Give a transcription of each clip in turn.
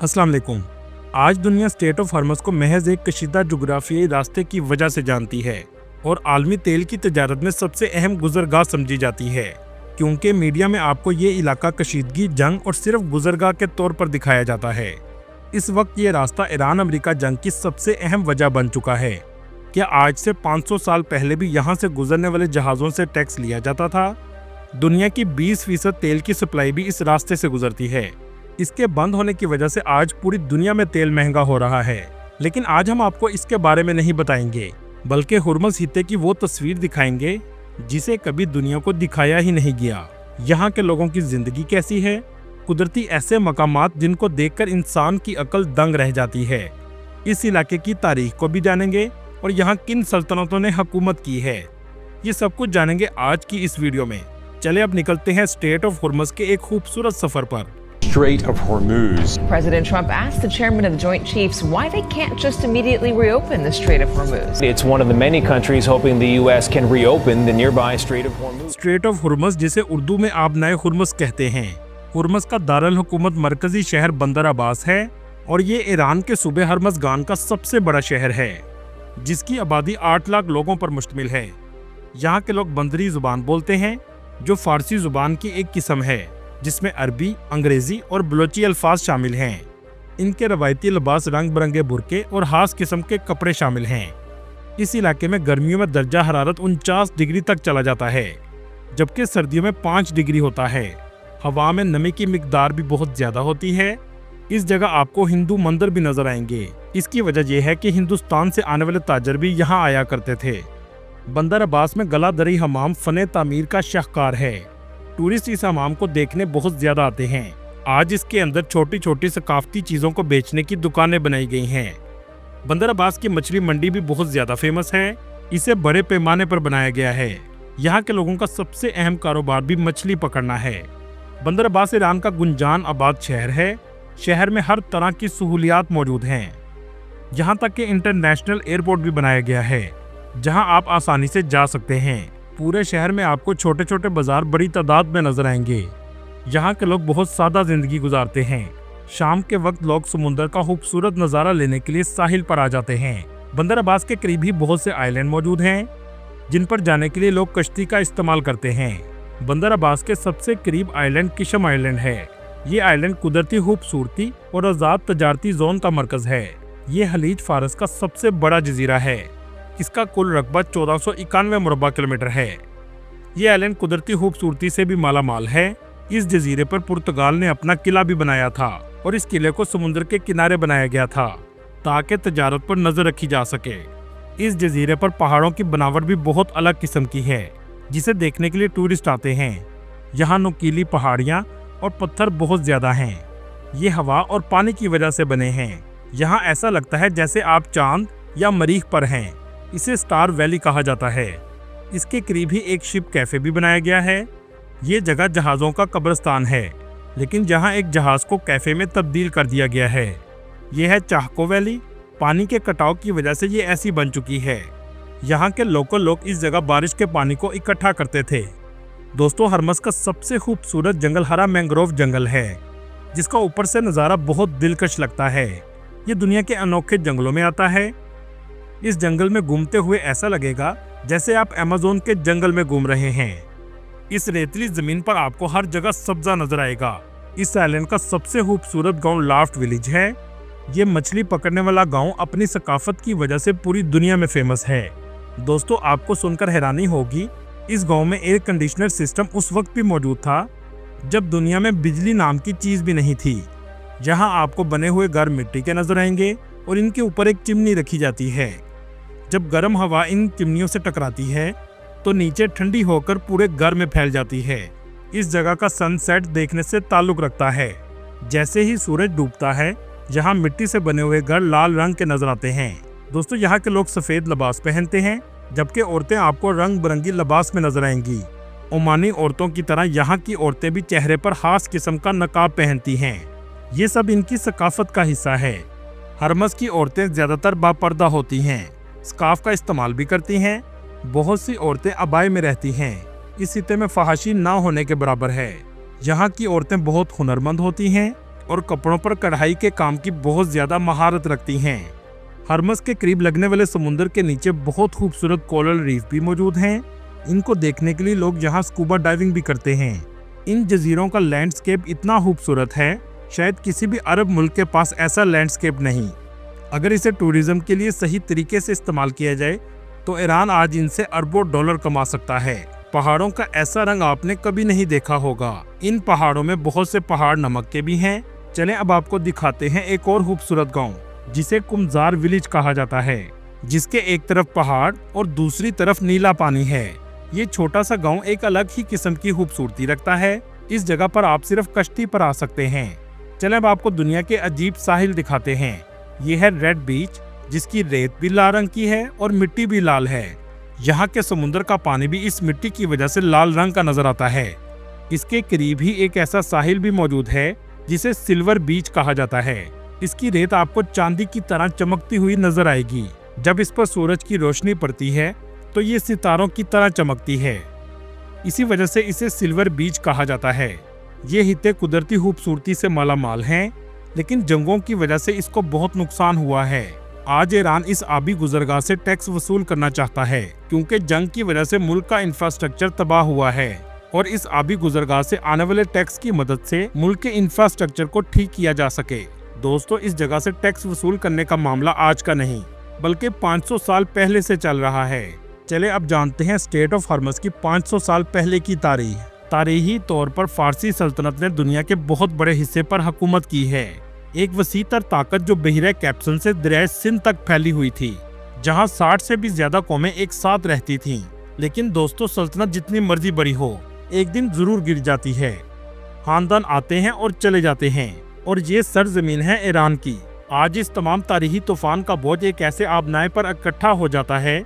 अस्सलाम वालेकुम। आज दुनिया स्टेट ऑफ हॉर्मस को महज एक कशीदा जुग्राफियाई रास्ते की वजह से जानती है और आलमी तेल की तजारत में सबसे अहम गुजरगाह समझी जाती है, क्योंकि मीडिया में आपको ये इलाका कशीदगी, जंग और सिर्फ गुजरगाह के तौर पर दिखाया जाता है। इस वक्त ये रास्ता ईरान अमेरिका जंग की सबसे अहम वजह बन चुका है। क्या आज से 500 साल पहले भी यहाँ से गुजरने वाले जहाज़ों से टैक्स लिया जाता था? दुनिया की 20% तेल की सप्लाई भी इस रास्ते से गुजरती है। इसके बंद होने की वजह से आज पूरी दुनिया में तेल महंगा हो रहा है। लेकिन आज हम आपको इसके बारे में नहीं बताएंगे, बल्कि हुर्मुज़ हित्ते की वो तस्वीर दिखाएंगे जिसे कभी दुनिया को दिखाया ही नहीं गया। यहाँ के लोगों की जिंदगी कैसी है, कुदरती ऐसे मकामात जिनको देखकर इंसान की अकल दंग रह जाती है। इस इलाके की तारीख को भी जानेंगे और यहाँ किन सल्तनतों ने हुकूमत की है। ये सब कुछ जानेंगे आज की इस वीडियो में। चले अब निकलते हैं स्टेट ऑफ हुर्मुज़ के एक खूबसूरत सफर पर। Strait of Hormuz. President Trump asked the chairman of the Joint Chiefs why they can't just immediately reopen the Strait of Hormuz. It's one of the many countries hoping the U.S. can reopen the nearby Strait of Hormuz. Strait of Hormuz, जिसे उर्दू में आबनाए Hormuz कहते हैं, Hormuz का दारुल हुकूमत मरकजी शहर बंदर अब्बास है और ये ईरान के सूबे हर्मज़गान का सबसे बड़ा शहर है, जिसकी आबादी 8 लाख लोगों पर मुश्तमिल है। यहाँ के लोग बंदरी जुबान बोलते हैं, जो फारसी जुबान की एक किस्म है जिसमें अरबी, अंग्रेजी और बलोची अल्फाज शामिल हैं। इनके रवायती लिबास रंग बिरंगे बुरके और खास किस्म के कपड़े शामिल हैं। इस इलाके में गर्मियों में दर्जा हरारत 49 डिग्री तक चला जाता है, जबकि सर्दियों में 5 डिग्री होता है। हवा में नमी की मिकदार भी बहुत ज्यादा होती है। इस जगह आपको हिंदू मंदिर भी नजर आएंगे। इसकी वजह यह है कि हिंदुस्तान से आने वाले ताजर भी यहाँ आया करते थे। बंदर अब्बास में गला दरी हमाम फने तामीर का शाहकार है। टूरिस्ट इस हमाम को देखने बहुत ज्यादा आते हैं। आज इसके अंदर छोटी छोटी सकाफती चीजों को बेचने की दुकानें बनाई गई हैं। बंदर अब्बास की मछली मंडी भी बहुत ज्यादा फेमस है। इसे बड़े पैमाने पर बनाया गया है। यहाँ के लोगों का सबसे अहम कारोबार भी मछली पकड़ना है। बंदर अब्बास ईरान का गुंजान आबाद शहर है। शहर में हर तरह की सहूलियात मौजूद हैं। यहाँ तक कि इंटरनेशनल एयरपोर्ट भी बनाया गया है, जहाँ आप आसानी से जा सकते हैं। पूरे शहर में आपको छोटे छोटे बाजार बड़ी तादाद में नजर आएंगे। यहाँ के लोग बहुत सादा जिंदगी गुजारते हैं। शाम के वक्त लोग समुद्र का खूबसूरत नज़ारा लेने के लिए साहिल पर आ जाते हैं। बंदर अब्बास के करीब ही बहुत से आइलैंड मौजूद हैं, जिन पर जाने के लिए लोग कश्ती का इस्तेमाल करते हैं। बंदर अब्बास के सबसे करीब आइलैंड किशम आइलैंड है। ये आइलैंड कुदरती खूबसूरती और आज़ाद तजारती जोन का मरकज है। ये खलीज फारस का सबसे बड़ा जजीरा है। इसका कुल रकबा 1491 मुरबा किलोमीटर है। ये आइलैंड कुदरती खूबसूरती से भी माला माल है। इस जजीरे पर पुर्तगाल ने अपना किला भी बनाया था और इस किले को समुद्र के किनारे बनाया गया था ताकि तजारत पर नजर रखी जा सके। इस जजीरे पर पहाड़ों की बनावट भी बहुत अलग किस्म की है, जिसे देखने के लिए टूरिस्ट आते हैं। यहाँ नुकीली पहाड़ियाँ और पत्थर बहुत ज्यादा हैं। ये हवा और पानी की वजह से बने हैं। यहाँ ऐसा लगता है जैसे आप चांद या मरीख पर हैं। इसे स्टार वैली कहा जाता है। इसके करीब ही एक शिप कैफे भी बनाया गया है। ये जगह जहाज़ों का कब्रिस्तान है, लेकिन जहाँ एक जहाज़ को कैफे में तब्दील कर दिया गया है। यह है चाहको वैली। पानी के कटाव की वजह से ये ऐसी बन चुकी है। यहाँ के लोकल लोग इस जगह बारिश के पानी को इकट्ठा करते थे। दोस्तों, हुर्मुज़ का सबसे खूबसूरत जंगल हरा मैंग्रोव जंगल है, जिसका ऊपर से नज़ारा बहुत दिलकश लगता है। ये दुनिया के अनोखे जंगलों में आता है। इस जंगल में घूमते हुए ऐसा लगेगा जैसे आप अमेज़न के जंगल में घूम रहे हैं। इस रेतीली जमीन पर आपको हर जगह सब्जा नजर आएगा। इस आइलैंड का सबसे खूबसूरत गांव लाफ्ट विलेज है। ये मछली पकड़ने वाला गांव अपनी सकाफत की वजह से पूरी दुनिया में फेमस है। दोस्तों, आपको सुनकर हैरानी होगी, इस गांव में एयर कंडीशनर सिस्टम उस वक्त भी मौजूद था जब दुनिया में बिजली नाम की चीज भी नहीं थी। यहाँ आपको बने हुए घर मिट्टी के नजर आएंगे और इनके ऊपर एक चिमनी रखी जाती है। जब गर्म हवा इन चिमनियों से टकराती है तो नीचे ठंडी होकर पूरे घर में फैल जाती है। इस जगह का सनसेट देखने से ताल्लुक रखता है। जैसे ही सूरज डूबता है, यहाँ मिट्टी से बने हुए घर लाल रंग के नजर आते हैं। दोस्तों, यहाँ के लोग सफेद लिबास पहनते हैं, जबकि औरतें आपको रंग बिरंगी लिबास में नजर आएंगी। ओमानी औरतों की तरह यहाँ की औरतें भी चेहरे पर खास किस्म का नकाब पहनती हैं। ये सब इनकी सकाफत का हिस्सा है। हुर्मुज़ की औरतें ज्यादातर बापर्दा होती हैं, स्कार्फ का इस्तेमाल भी करती हैं। बहुत सी औरतें अबाए में रहती हैं। इस हित्ते में फहाशी ना होने के बराबर है। यहाँ की औरतें बहुत हुनरमंद होती हैं और कपड़ों पर कढ़ाई के काम की बहुत ज्यादा महारत रखती हैं। हर्मस के करीब लगने वाले समुद्र के नीचे बहुत खूबसूरत कोरल रीफ भी मौजूद हैं। इनको देखने के लिए लोग यहाँ स्कूबा डाइविंग भी करते हैं। इन जजीरों का लैंडस्केप इतना खूबसूरत है, शायद किसी भी अरब मुल्क के पास ऐसा लैंडस्केप नहीं। अगर इसे टूरिज्म के लिए सही तरीके से इस्तेमाल किया जाए तो ईरान आज इनसे अरबों डॉलर कमा सकता है। पहाड़ों का ऐसा रंग आपने कभी नहीं देखा होगा। इन पहाड़ों में बहुत से पहाड़ नमक के भी हैं। चलें अब आपको दिखाते हैं एक और खूबसूरत गांव जिसे कुमजार विलेज कहा जाता है, जिसके एक तरफ पहाड़ और दूसरी तरफ नीला पानी है। ये छोटा सा गांव एक अलग ही किस्म की खूबसूरती रखता है। इस जगह पर आप सिर्फ कश्ती पर आ सकते हैं। चलें अब आपको दुनिया के अजीब साहिल दिखाते हैं। ये है रेड बीच, जिसकी रेत भी लाल रंग की है और मिट्टी भी लाल है। यहाँ के समुद्र का पानी भी इस मिट्टी की वजह से लाल रंग का नजर आता है। इसके करीब ही एक ऐसा साहिल भी मौजूद है जिसे सिल्वर बीच कहा जाता है। इसकी रेत आपको चांदी की तरह चमकती हुई नजर आएगी। जब इस पर सूरज की रोशनी पड़ती है तो ये सितारों की तरह चमकती है। इसी वजह से इसे सिल्वर बीच कहा जाता है। ये हित्ते कुदरती खूबसूरती से मालामाल हैं, लेकिन जंगों की वजह से इसको बहुत नुकसान हुआ है। आज ईरान इस आबी गुजरगाह से टैक्स वसूल करना चाहता है, क्योंकि जंग की वजह से मुल्क का इंफ्रास्ट्रक्चर तबाह हुआ है और इस आबी गुजरगाह से आने वाले टैक्स की मदद से मुल्क के इंफ्रास्ट्रक्चर को ठीक किया जा सके। दोस्तों, इस जगह से टैक्स वसूल करने का मामला आज का नहीं बल्कि 500 साल पहले से चल रहा है। चले अब जानते हैं स्टेट ऑफ हर्मस की 500 साल पहले की तारीख। तारीखी तौर पर फारसी सल्तनत ने दुनिया के बहुत बड़े हिस्से पर हुकूमत की है। एक वसी तर ताकत जो बहिरे कैप्सन से दरिया सिंध तक फैली हुई थी, जहां 60 से भी ज्यादा कौमें एक साथ रहती थीं। लेकिन दोस्तों, सल्तनत जितनी मर्जी बड़ी हो, एक दिन जरूर गिर जाती है। खानदान आते हैं और चले जाते हैं, और ये सरजमीन है ईरान की। आज इस तमाम तारीखी तूफान का बोझ एक ऐसे आबनाए पर इकट्ठा हो जाता है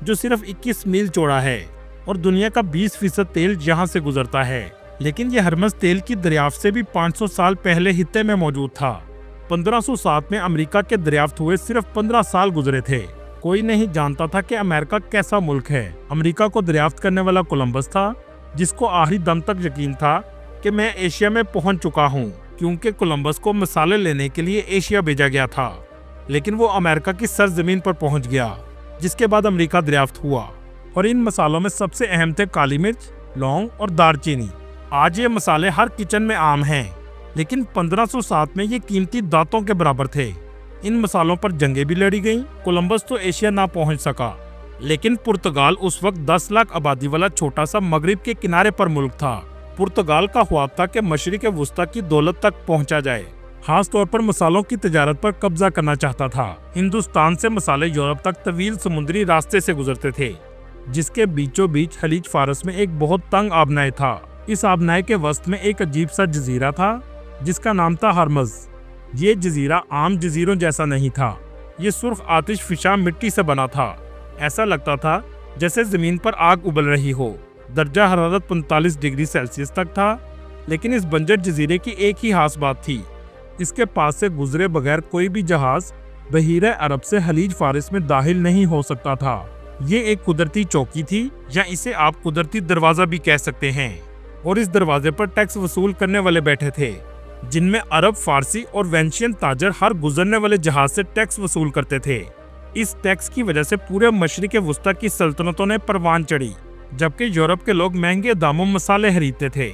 जो सिर्फ 21 मील चौड़ा है और दुनिया का 20% तेल यहाँ से गुजरता है। लेकिन ये हर्मस तेल की दरियाफ्त से भी 500 साल पहले हित्ते में मौजूद था। 1507 में अमेरिका के दरियाफ्त हुए सिर्फ 15 साल गुजरे थे। कोई नहीं जानता था कि अमेरिका कैसा मुल्क है। अमेरिका को दरियाफ्त करने वाला कोलंबस था, जिसको आखिरी दम तक यकीन था कि मैं एशिया में पहुंच चुका हूं, क्योंकि कोलंबस को मसाले लेने के लिए एशिया भेजा गया था। लेकिन वो अमेरिका की सरजमीन पर पहुंच गया, जिसके बाद अमेरिका दरियाफ्त हुआ। और इन मसालों में सबसे अहम थे काली मिर्च, लौंग और दालचीनी। आज ये मसाले हर किचन में आम हैं, लेकिन 1507 में ये कीमती दांतों के बराबर थे। इन मसालों पर जंगें भी लड़ी गईं। कोलंबस तो एशिया ना पहुंच सका, लेकिन पुर्तगाल उस वक्त 10 लाख आबादी वाला छोटा सा मगरिब के किनारे पर मुल्क था। पुर्तगाल का ख्वाब था कि मशरिक वुस्ता की दौलत तक पहुंचा जाए। खास तौर पर मसालों की तिजारत पर कब्जा करना चाहता था। हिंदुस्तान से मसाले यूरोप तक तवील समुद्री रास्ते से गुजरते थे, जिसके बीचों बीच खलीज फारस में एक बहुत तंग आबनाए था। इस आबनाए के वस्त में एक अजीब सा जजीरा था जिसका नाम था हर्मस। ये जजीरा आम जजीरों जैसा नहीं था। ये सिर्फ आतिश फिशा मिट्टी से बना था। ऐसा लगता था जैसे जमीन पर आग उबल रही हो। दर्जा हरारत 45 डिग्री सेल्सियस तक था। लेकिन इस बंजर जजीरे की एक ही खास बात थी, इसके पास से गुजरे बगैर कोई भी जहाज बहीरे अरब से खलीज फारस में दाखिल नहीं हो सकता था। ये एक कुदरती चौकी थी, या इसे आप कुदरती दरवाजा भी कह सकते हैं। और इस दरवाजे पर टैक्स वसूल करने वाले बैठे थे, जिनमें अरब, फारसी और वेंशियन ताजर हर गुजरने वाले जहाज से टैक्स वसूल करते थे। इस टैक्स की वजह से पूरे मशरिक वुस्ता की सल्तनतों ने परवान चढ़ी, जबकि यूरोप के लोग महंगे दामों मसाले खरीदते थे।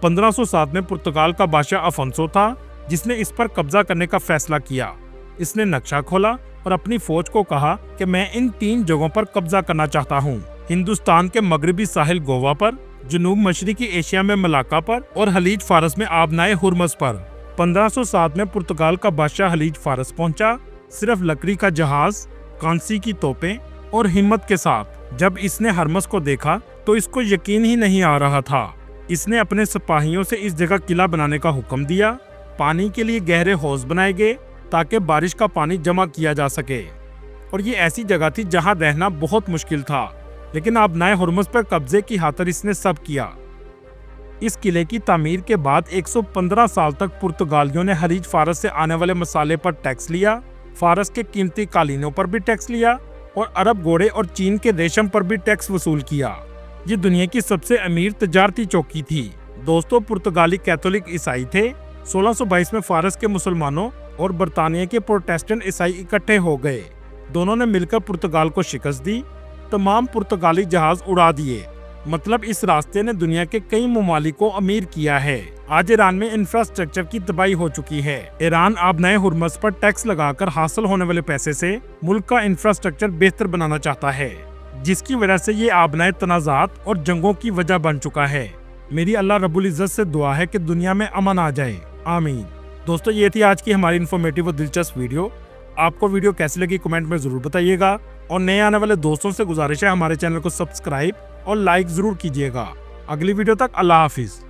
1507 में पुर्तगाल का बादशाह अफोंसो था, जिसने इस पर कब्जा करने का फैसला किया। इसने नक्शा खोला और अपनी फौज को कहा कि मैं इन 3 जगहों पर कब्जा करना चाहता हूँ। हिंदुस्तान के मगरबी साहिल गोवा पर, जुनूब मशरिकी एशिया में मलाका पर और खलीज फारस में आबनाए हुर्मस पर। 1507 में पुर्तगाल का बादशाह खलीज फारस पहुंचा, सिर्फ लकड़ी का जहाज, कांसी की तोपें और हिम्मत के साथ। जब इसने हर्मस को देखा तो इसको यकीन ही नहीं आ रहा था। इसने अपने सिपाहियों से इस जगह किला बनाने का हुक्म दिया। पानी के लिए गहरे हौज बनाए गए ताकि बारिश का पानी जमा किया जा सके। और ये ऐसी जगह थी जहां रहना बहुत मुश्किल था, लेकिन आबनाए हुर्मस पर कब्जे की खातिर इसने सब किया। इस किले की तामीर के बाद 115 साल तक पुर्तगालियों ने खलीज फारस से आने वाले मसाले पर टैक्स लिया, फारस के कीमती कालीनों पर भी टैक्स लिया और अरब घोड़े और चीन के रेशम पर भी टैक्स वसूल किया। ये दुनिया की सबसे अमीर तजारती चौकी थी। दोस्तों, पुर्तगाली कैथोलिक ईसाई थे 1622 में फारस के मुसलमानों और बरतानिया के प्रोटेस्टेंट ईसाई इकट्ठे हो गए। दोनों ने मिलकर पुर्तगाल को शिकस्त दी। तमाम पुर्तगाली जहाज उड़ा दिए। मतलब इस रास्ते ने दुनिया के कई ममालिक को अमीर किया है। आज ईरान में इंफ्रास्ट्रक्चर की तबाही हो चुकी है। ईरान आबनाए हुर्मुज़ पर टैक्स लगाकर हासिल होने वाले पैसे से मुल्क का इंफ्रास्ट्रक्चर बेहतर बनाना चाहता है, जिसकी वजह से ये आबनाए तनाज़ात और जंगों की वजह बन चुका है। मेरी अल्लाह रब्बुल इज़्ज़त से दुआ है कि दुनिया में अमन आ जाए, आमीन। दोस्तों, ये थी आज की हमारी इन्फॉर्मेटिव और दिलचस्प वीडियो। आपको वीडियो कैसी लगी कमेंट में जरूर बताइएगा, और नए आने वाले दोस्तों से गुजारिश है हमारे चैनल को सब्सक्राइब और लाइक जरूर कीजिएगा। अगली वीडियो तक अल्लाह हाफिज।